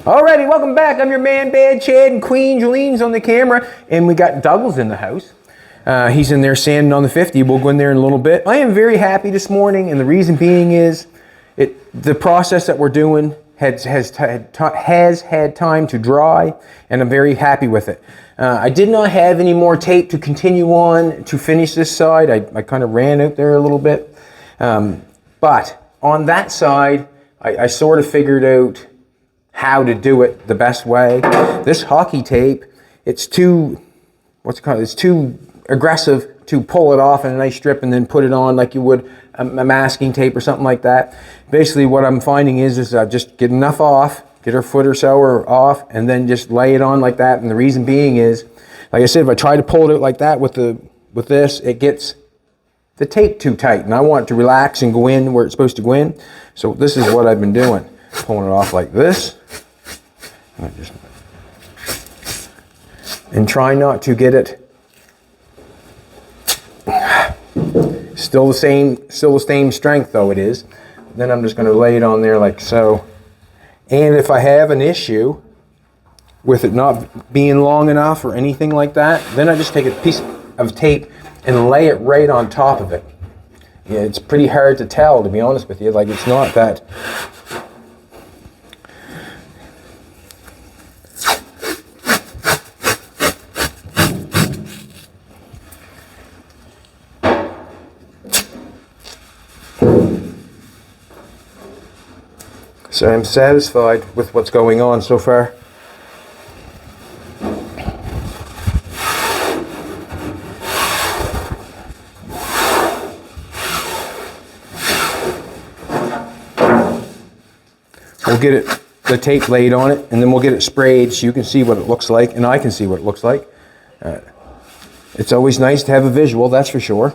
Alrighty, welcome back. I'm your man, Bad Chad, and Queen Jolene's on the camera, and we got Douglas in the house. He's in there sanding on the 50. We'll go in there in a little bit. I am very happy this morning, and the reason being is the process that we're doing has had time to dry, and I'm very happy with it. I did not have any more tape to continue on to finish this side. I kind of ran out there a little bit. But on that side, I sort of figured out how to do it the best way. This hockey tape, it's too aggressive to pull it off in a nice strip and then put it on like you would a masking tape or something like that. Basically what I'm finding is just get enough off, get a foot or so or off, and then just lay it on like that. And the reason being is, like I said, if I try to pull it out like that with this, it gets the tape too tight, and I want it to relax and go in where it's supposed to go in. So this is what I've been doing. Pulling it off like this. And try not to get it still the same strength though it is. Then I'm just going to lay it on there like so. And if I have an issue with it not being long enough or anything like that, then I just take a piece of tape and lay it right on top of it. Yeah, it's pretty hard to tell, to be honest with you. Like, it's not that. So I'm satisfied with what's going on so far. We'll get the tape laid on it, and then we'll get it sprayed so you can see what it looks like, and I can see what it looks like. It's always nice to have a visual, that's for sure.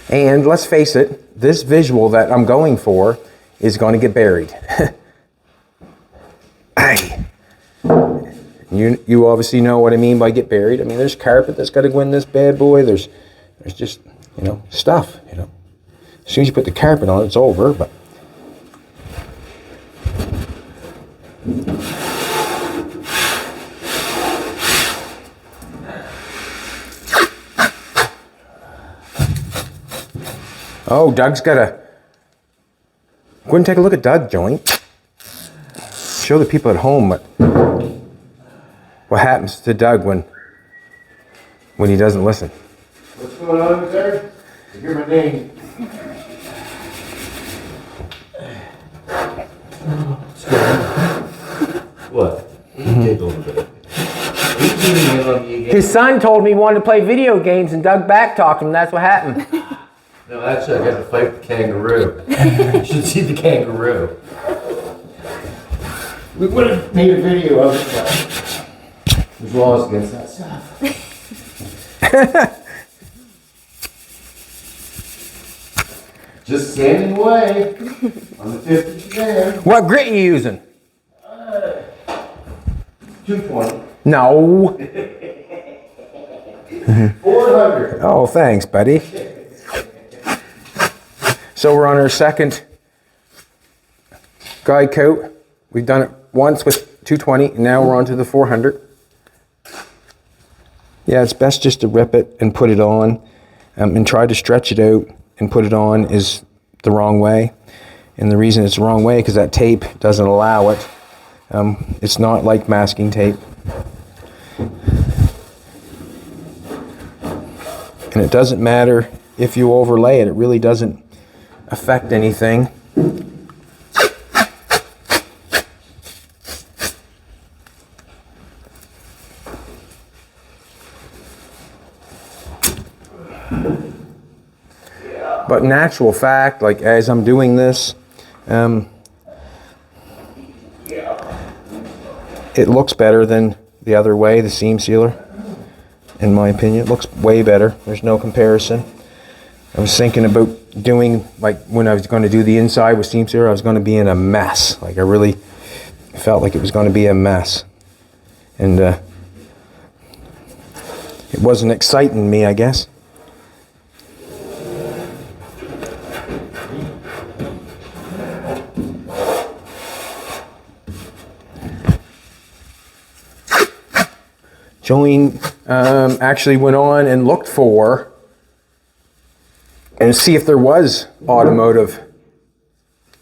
And let's face it, this visual that I'm going for is going to get buried. You obviously know what I mean by get buried. I mean, there's carpet that's got to go in this bad boy. There's just, stuff, As soon as you put the carpet on, it's over, but oh, Doug's got a... Go and take a look at Doug, joint. Show the people at home what happens to Doug when he doesn't listen. What's going on there? You hear my name. What? His son told me he wanted to play video games, and Doug backtalked him. That's what happened. No, actually, I got to fight with the kangaroo. You should see the kangaroo. We would have made a video of it, but there's laws against that stuff. Just standing away on the 50th there. What grit are you using? 220. No. 400. Oh, thanks, buddy. So we're on our second guide coat. We've done it once with 220, and now we're on to the 400. Yeah, it's best just to rip it and put it on, and try to stretch it out and put it on is the wrong way. And the reason it's the wrong way because that tape doesn't allow it. It's not like masking tape. And it doesn't matter if you overlay it. It really doesn't affect anything. But in actual fact, like as I'm doing this, it looks better than the other way, the seam sealer. In my opinion, it looks way better. There's no comparison. I was thinking about doing, like when I was going to do the inside with seam sealer, I was going to be in a mess. Like I really felt like it was going to be a mess. And it wasn't exciting me, I guess. Jolene actually went on and looked for and see if there was automotive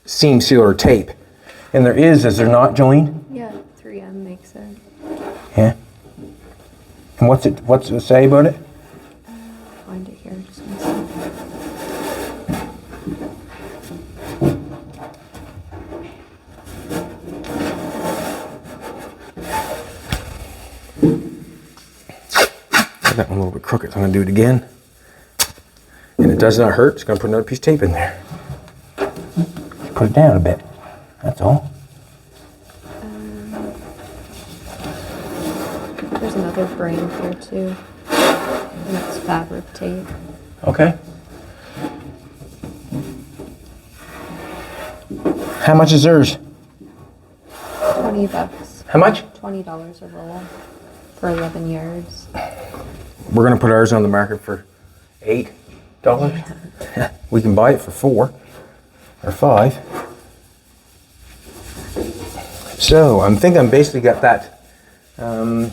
seam sealer tape. And there is there not, Jolene? Yeah, 3M makes it. Yeah. And what's it say about it? I'll find it here, just one second. That one a little bit crooked, so I'm gonna do it again. And it does not hurt, just gonna put another piece of tape in there. Just put it down a bit, that's all. There's another brand here too. And that's fabric tape. Okay. How much is yours? $20. How much? $20 a roll for 11 yards. We're gonna put ours on the market for $8. We can buy it for $4 or $5. So I'm basically got that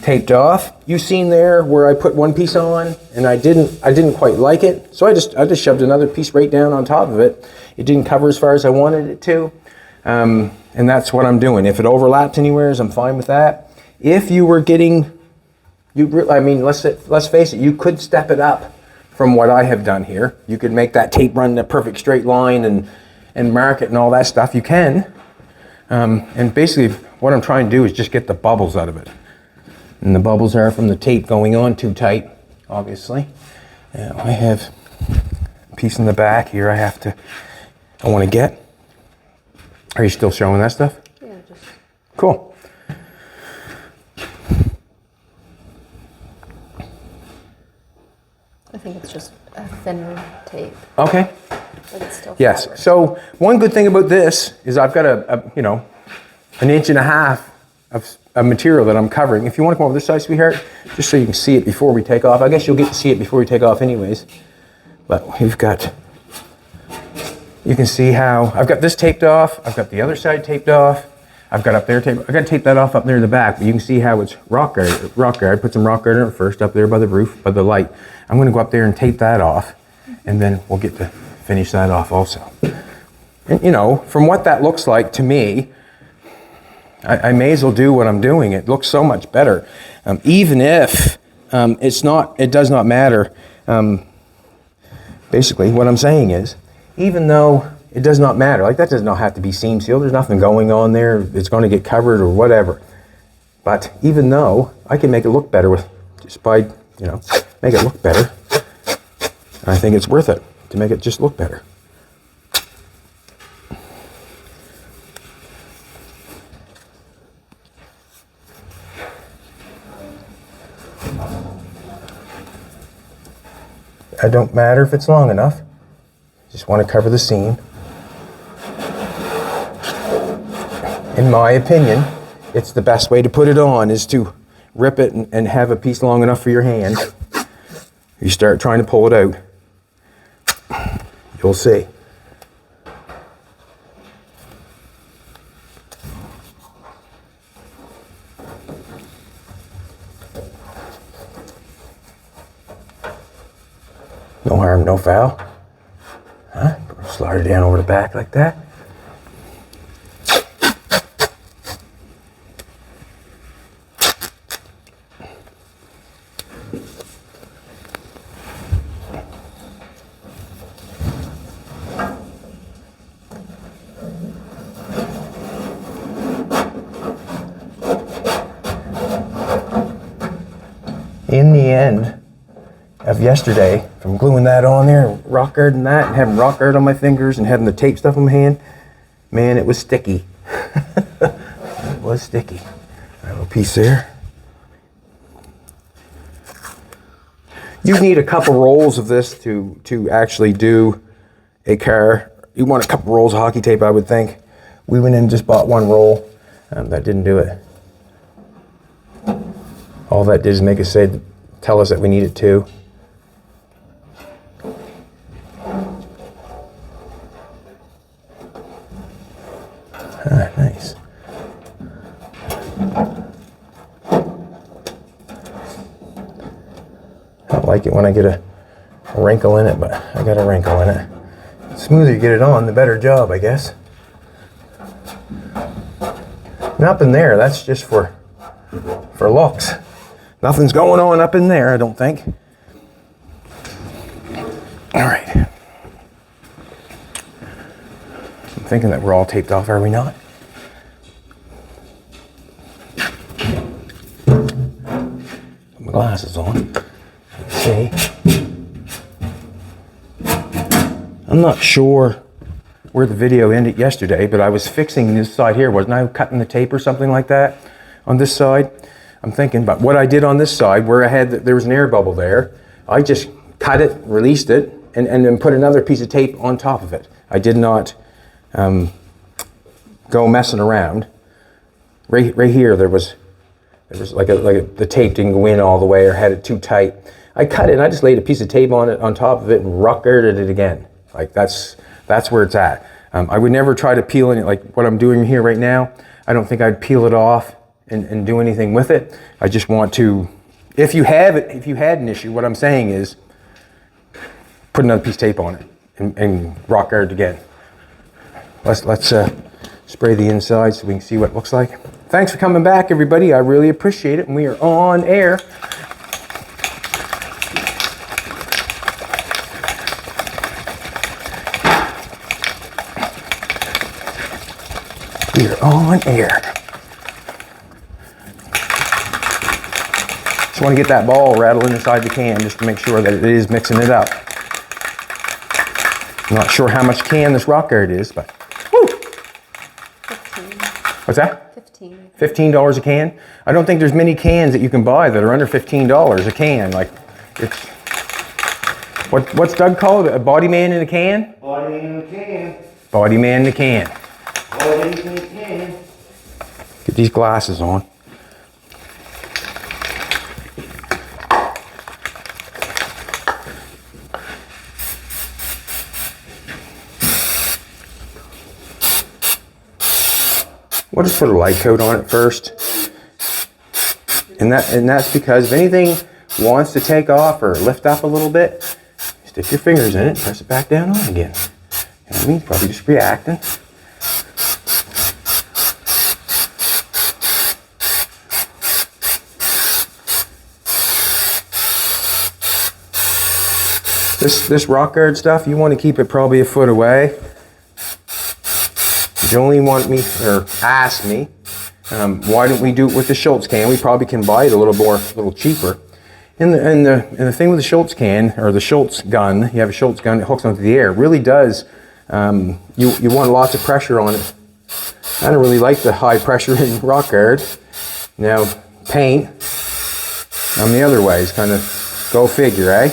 taped off. You seen there where I put one piece on and I didn't quite like it, so I just shoved another piece right down on top of it. It didn't cover as far as I wanted it to, and that's what I'm doing. If it overlaps anywheres, I'm fine with that. If you were getting, let's face it, you could step it up from what I have done here. You could make that tape run in a perfect straight line and mark it and all that stuff. You can, and basically what I'm trying to do is just get the bubbles out of it. And the bubbles are from the tape going on too tight, obviously. Now I have a piece in the back here I want to get. Are you still showing that stuff? Yeah, just Cool. I think it's just a thinner tape, Okay. but it's still Yes. fabric. So one good thing about this is I've got an inch and a half of material that I'm covering. If you want to come over this side, sweetheart, just so you can see it before we take off. I guess you'll get to see it before we take off anyways. But you can see how I've got this taped off. I've got the other side taped off. I've got up there taped. I got to tape that off up there in the back, but you can see how it's rock guard. Put some rock guard in it first up there by the roof, by the light. I'm going to go up there and tape that off, and then we'll get to finish that off also. And from what that looks like to me, I may as well do what I'm doing. It looks so much better, even if it does not matter. Basically, what I'm saying is, even though it does not matter, like that does not have to be seam sealed. There's nothing going on there. It's going to get covered or whatever. But even though I can make it look better make it look better, I think it's worth it to make it just look better. It don't matter if it's long enough. Just want to cover the seam. In my opinion, it's the best way to put it on is to rip it and have a piece long enough for your hand. You start trying to pull it out, you'll see. No harm, no foul. Huh? Slide it down over the back like that. In the end of yesterday, from gluing that on there, rock guarding that, and having rock guard on my fingers and having the tape stuff in my hand, man, it was sticky. It was sticky. A little piece there. You need a couple rolls of this to actually do a car. You want a couple rolls of hockey tape, I would think. We went in and just bought one roll. That didn't do it. All that did is make us tell us that we needed two. Ah, nice. like it when I get a wrinkle in it, but I got a wrinkle in it. The smoother you get it on, the better job, I guess. And up in there, that's just for looks. Nothing's going on up in there, I don't think. All right. I'm thinking that we're all taped off, are we not? Put my glasses on. Let's see. I'm not sure where the video ended yesterday, but I was fixing this side here, wasn't I? Cutting the tape or something like that on this side. I'm thinking about what I did on this side where there was an air bubble there. I just cut it, released it, and then put another piece of tape on top of it. I did not go messing around. Right here, there was like the tape didn't go in all the way or had it too tight. I cut it and I just laid a piece of tape on it, on top of it, and rock-girded it again. Like that's where it's at. I would never try to peel it like what I'm doing here right now. I don't think I'd peel it off and do anything with it. I just want to, if you had an issue, what I'm saying is put another piece of tape on it and rock guard it again. Let's spray the inside so we can see what it looks like. Thanks for coming back, everybody. I really appreciate it, and we are on air. We are on air. Just want to get that ball rattling inside the can just to make sure that it is mixing it up. I'm not sure how much can this rock guard is, but woo! 15. What's that? 15. $15 a can? I don't think there's many cans that you can buy that are under $15 a can. Like, it's what's Doug called it? A body man in a can? Body man in a can. Body man in a can. Body in a can. Get these glasses on. We'll just put a light coat on it first. And that's because if anything wants to take off or lift up a little bit, stick your fingers in it and press it back down on again. You know what I mean? Probably just reacting. This rock guard stuff, you want to keep it probably a foot away. If you only want me, or ask me, why don't we do it with the Hiltz can? We probably can buy it a little cheaper. And the thing with the Hiltz can, or the Hiltz gun, you have a Hiltz gun that hooks onto the air, really does, you want lots of pressure on it. I don't really like the high pressure in rock guard. Now, paint, on the other way, is kind of go figure, eh?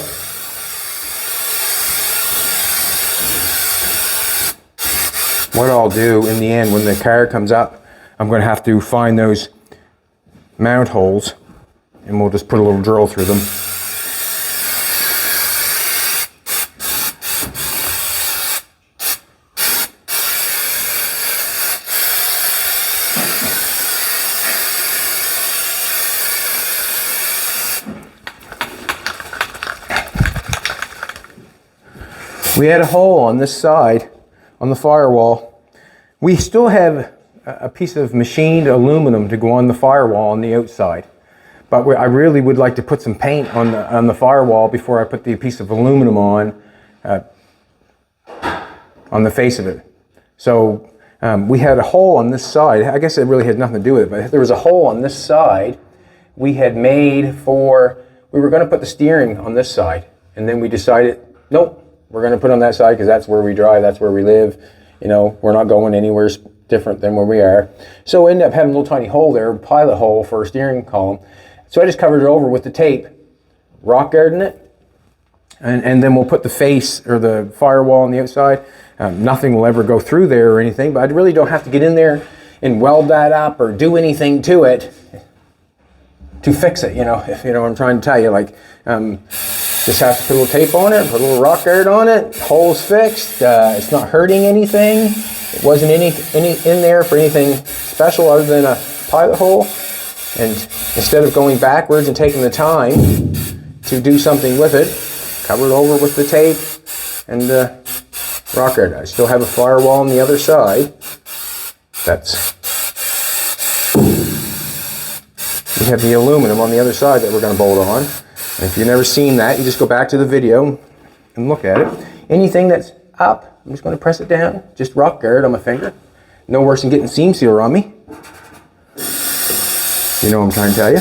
What I'll do in the end, when the car comes up, I'm going to have to find those mount holes, and we'll just put a little drill through them. We had a hole on this side on the firewall. We still have a piece of machined aluminum to go on the firewall on the outside, but I really would like to put some paint on the firewall before I put the piece of aluminum on the face of it. So we had a hole on this side. I guess it really had nothing to do with it, but there was a hole on this side we had made for, we were going to put the steering on this side, and then we decided, nope, we're going to put it on that side because that's where we drive, that's where we live. You know, we're not going anywhere different than where we are. So we ended up having a little tiny hole there, pilot hole for a steering column. So I just covered it over with the tape, rock guarding it, and then we'll put the face or the firewall on the outside. Nothing will ever go through there or anything, but I really don't have to get in there and weld that up or do anything to it to fix it, you know, if you know what I'm trying to tell you. Like, just have to put a little tape on it, put a little rock guard on it, hole's fixed, it's not hurting anything. It wasn't any in there for anything special other than a pilot hole. And instead of going backwards and taking the time to do something with it, cover it over with the tape and rock guard. I still have a firewall on the other side. We have the aluminum on the other side that we're going to bolt on. And if you've never seen that, you just go back to the video and look at it. Anything that's up, I'm just going to press it down. Just rock guard on my finger. No worse than getting seam sealer on me. You know what I'm trying to tell you.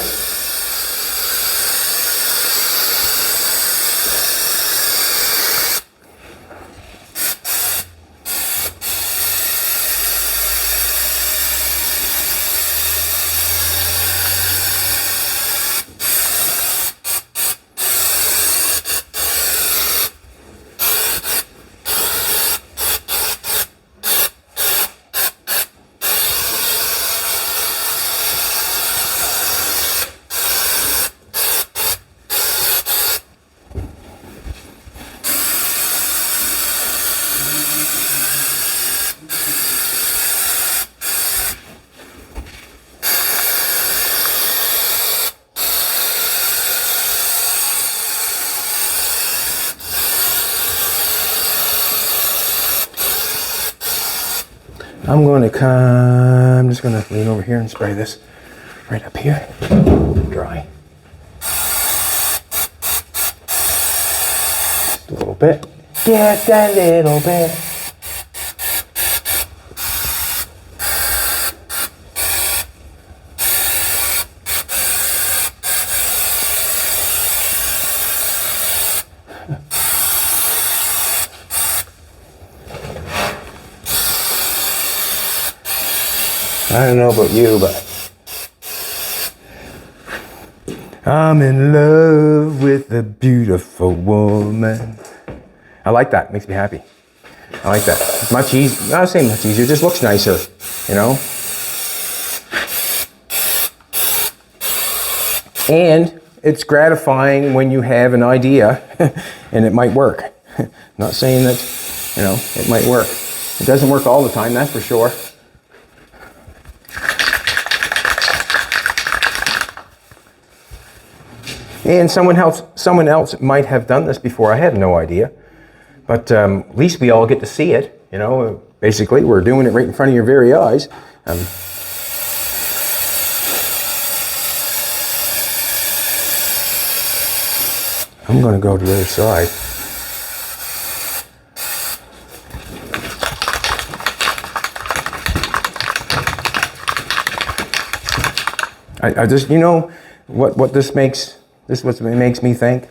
I'm just going to lean over here and spray this right up here. Dry. Just a little bit. Get that little bit. I don't know about you, but I'm in love with a beautiful woman. I like that. Makes me happy. I like that. It's much easier. Not saying much easier. It just looks nicer, you know. And it's gratifying when you have an idea and it might work. Not saying that, you know, it might work. It doesn't work all the time, that's for sure. And someone else might have done this before. I had no idea. But at least we all get to see it. You know, basically, we're doing it right in front of your very eyes. I'm going to go to the other side. I just, you know, what this makes me think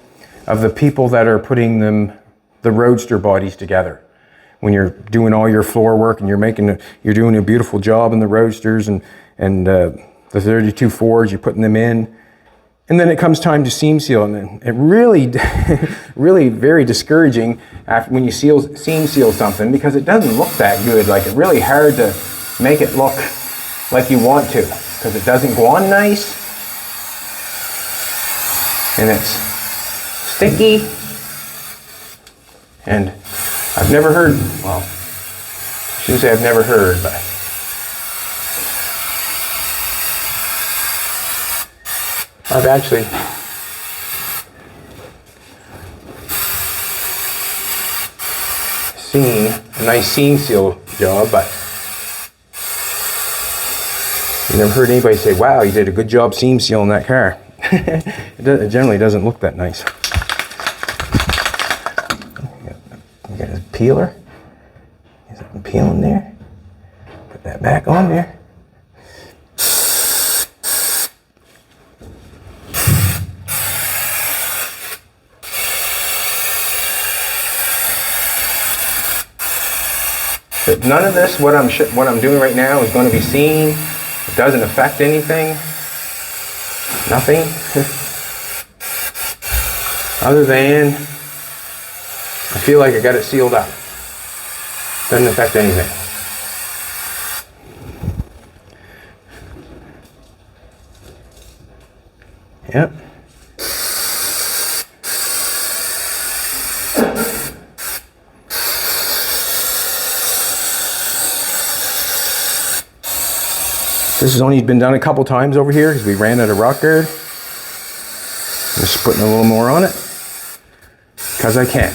of the people that are putting the roadster bodies together. When you're doing all your floor work and you're doing a beautiful job in the roadsters and the 32 Fords, you're putting them in, and then it comes time to seam seal, and it really, really very discouraging when you seam seal something, because it doesn't look that good. Like, it's really hard to make it look like you want to, because it doesn't go on nice. And it's sticky, and I've never heard, well, I shouldn't say I've never heard, but I've actually seen a nice seam seal job, but I've never heard anybody say, wow, you did a good job seam sealing that car. It generally doesn't look that nice. You got a peeler. Is it peeling there? Put that back on there. But none of this, what I'm doing right now, is going to be seen. It doesn't affect anything. Nothing. Other than I feel like I got it sealed up. Doesn't affect anything. Yep. This has only been done a couple times over here because we ran out of rock guard. Just putting a little more on it, because I can.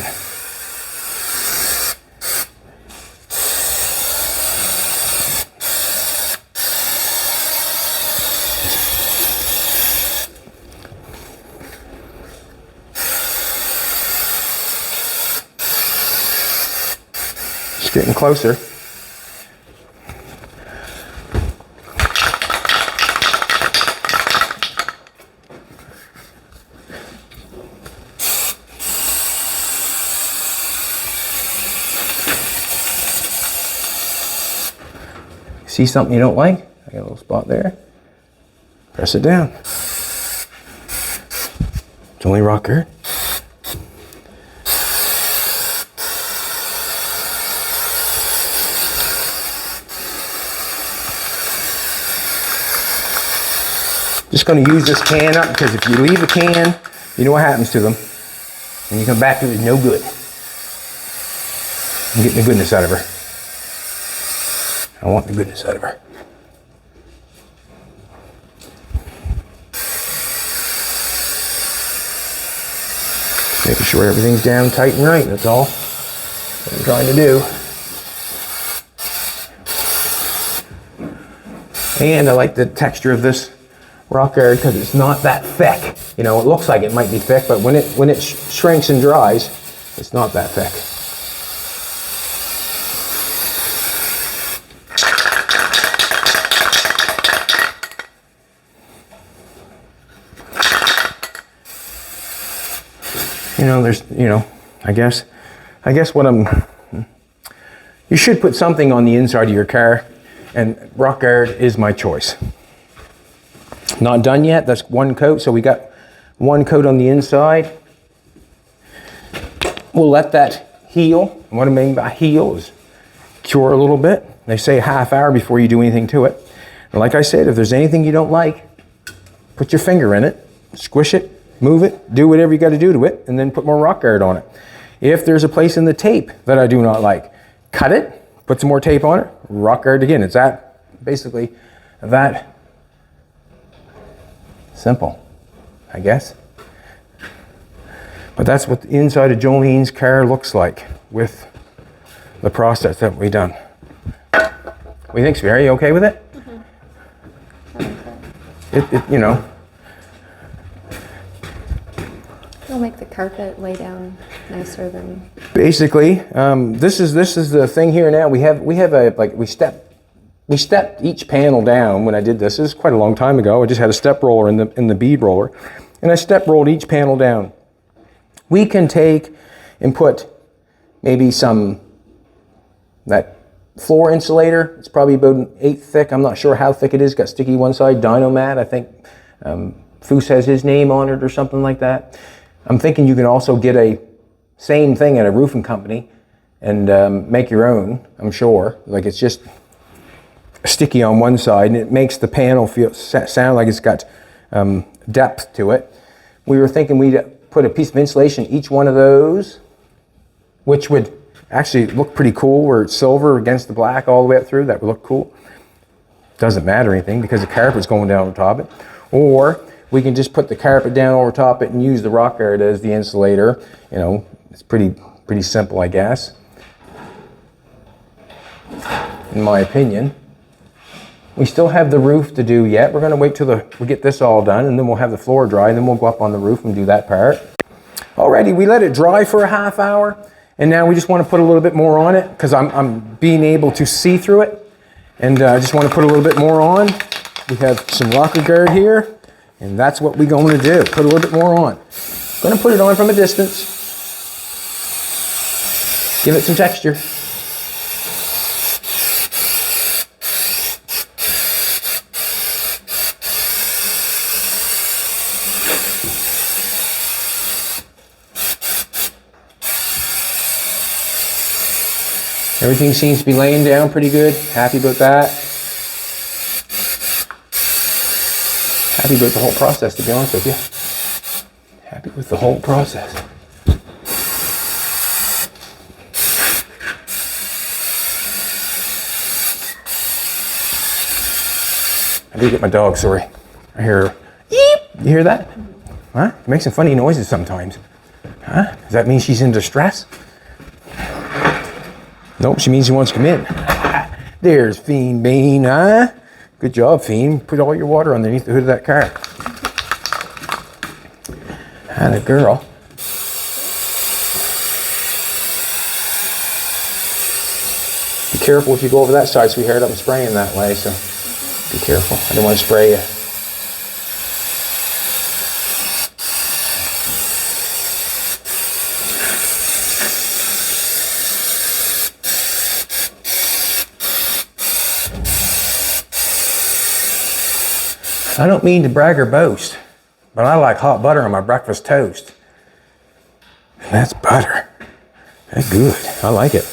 Just getting closer. See something you don't like? I got a little spot there. Press it down. It's only rocker. Just going to use this can up, because if you leave a can, you know what happens to them. When you come back to it, it's no good. I'm getting the goodness out of her. I want the goodness out of her. Making sure everything's down tight and right, that's all what I'm trying to do. And I like the texture of this rock guard because it's not that thick. You know, it looks like it might be thick, but when it shrinks and dries, it's not that thick. You know, there's, you know, I guess what you should put something on the inside of your car, and rock guard is my choice. Not done yet, that's one coat, so we got one coat on the inside. We'll let that heal. And what I mean by heal is cure a little bit. They say a half hour before you do anything to it. And like I said, if there's anything you don't like, put your finger in it, squish it, move it, do whatever you got to do to it, and then put more rock guard on it. If there's a place in the tape that I do not like, cut it, put some more tape on it, rock guard again. It's basically that simple, I guess. But that's what the inside of Jolene's car looks like with the process that we've done. What do you think, Sverre? Are you okay with it? Mm-hmm. You know. It'll make the carpet lay down nicer than. Basically, this is the thing here now. We have we stepped each panel down when I did this. This is quite a long time ago. I just had a step roller in the bead roller, and I step rolled each panel down. We can take and put maybe that floor insulator. It's probably about an 1/8 thick. I'm not sure how thick it is. Got sticky one side. Dynomat, I think. Foose has his name on it or something like that. I'm thinking you can also get a same thing at a roofing company and make your own, I'm sure. Like, it's just sticky on one side, and it makes the panel sound like it's got depth to it. We were thinking we'd put a piece of insulation in each one of those, which would actually look pretty cool, where it's silver against the black all the way up through. That would look cool. Doesn't matter anything because the carpet's going down on top of it. Or we can just put the carpet down over top it and use the rock guard as the insulator. You know, it's pretty simple, I guess, in my opinion. We still have the roof to do yet. We're going to wait till we get this all done, and then we'll have the floor dry, and then we'll go up on the roof and do that part. Alrighty, we let it dry for a half hour, and now we just want to put a little bit more on it because I'm being able to see through it, and I just want to put a little bit more on. We have some rocker guard here, and that's what we're going to do. Put a little bit more on. Going to put it on from a distance. Give it some texture. Everything seems to be laying down pretty good. Happy about that. Happy with the whole process, to be honest with you. Happy with the whole process. I did get my dog, sorry. I hear her. Eep. You hear that? Huh? It makes some funny noises sometimes. Huh? Does that mean she's in distress? Nope, she means she wants to come in. There's Fiend Bean, huh? Good job, Fiend. Put all your water underneath the hood of that car. Atta girl. Be careful if you go over that side, sweetheart. I'm spraying that way, so be careful. I don't want to spray you. I don't mean to brag or boast, but I like hot butter on my breakfast toast. And that's butter. That's good. I like it.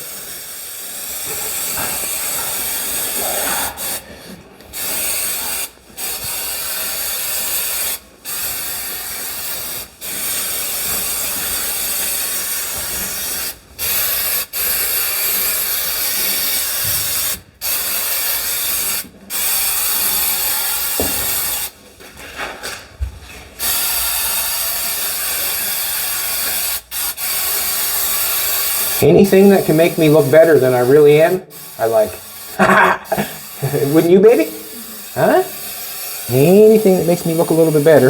Anything that can make me look better than I really am, I like. Wouldn't you, baby? Huh? Anything that makes me look a little bit better,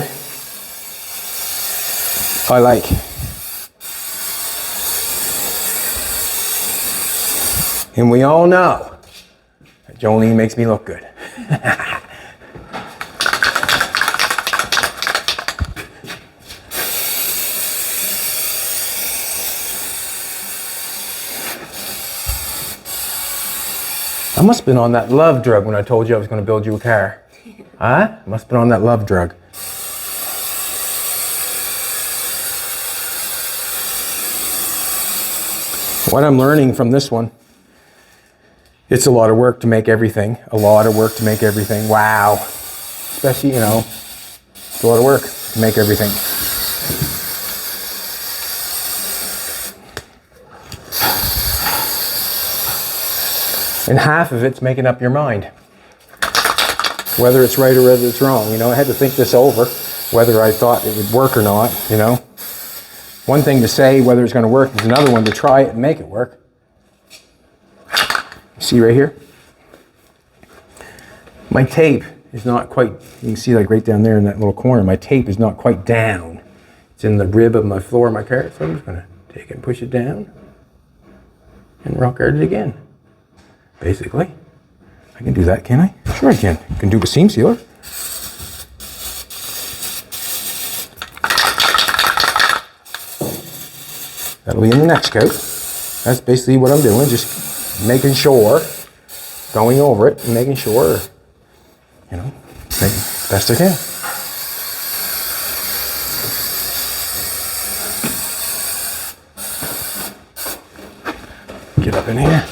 I like. And we all know that Jolene makes me look good. I must have been on that love drug when I told you I was going to build you a car. Huh? Must have been on that love drug. What I'm learning from this one, it's a lot of work to make everything. A lot of work to make everything. Wow. Especially, you know, it's a lot of work to make everything. And half of it's making up your mind. Whether it's right or whether it's wrong. You know, I had to think this over, whether I thought it would work or not, you know. One thing to say whether it's going to work is another one to try it and make it work. See right here? My tape is not quite, you can see like right down there in that little corner, my tape is not quite down. It's in the rib of my floor of my car, so I'm just going to take it and push it down and rock guard it again. Basically, I can do that, can I? Sure I can. I can do a seam sealer. That'll be in the next coat. That's basically what I'm doing, just making sure, going over it and making sure, you know, make it best I can. Get up in here.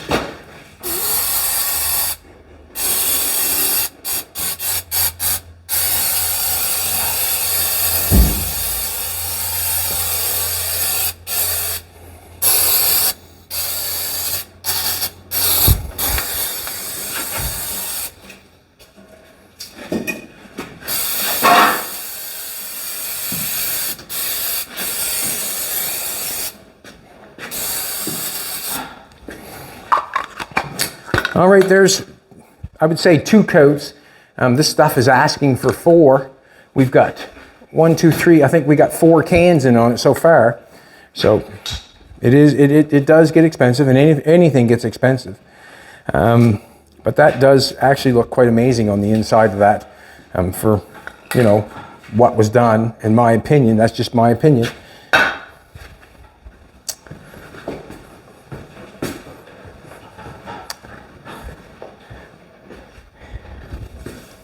All right, there's, I would say 2 coats. This stuff is asking for 4. We've got 1, 2, 3. I think we got 4 cans in on it so far. So it does get expensive, and anything gets expensive. But that does actually look quite amazing on the inside of that for, you know, what was done, in my opinion. That's just my opinion.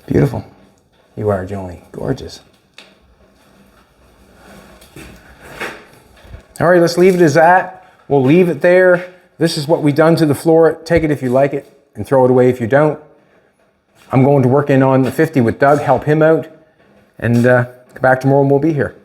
Beautiful. You are, Jolene. Gorgeous. All right, let's leave it as that. We'll leave it there. This is what we've done to the floor. Take it if you like it and throw it away if you don't. I'm going to work in on the 50 with Doug, help him out, and come back tomorrow and we'll be here.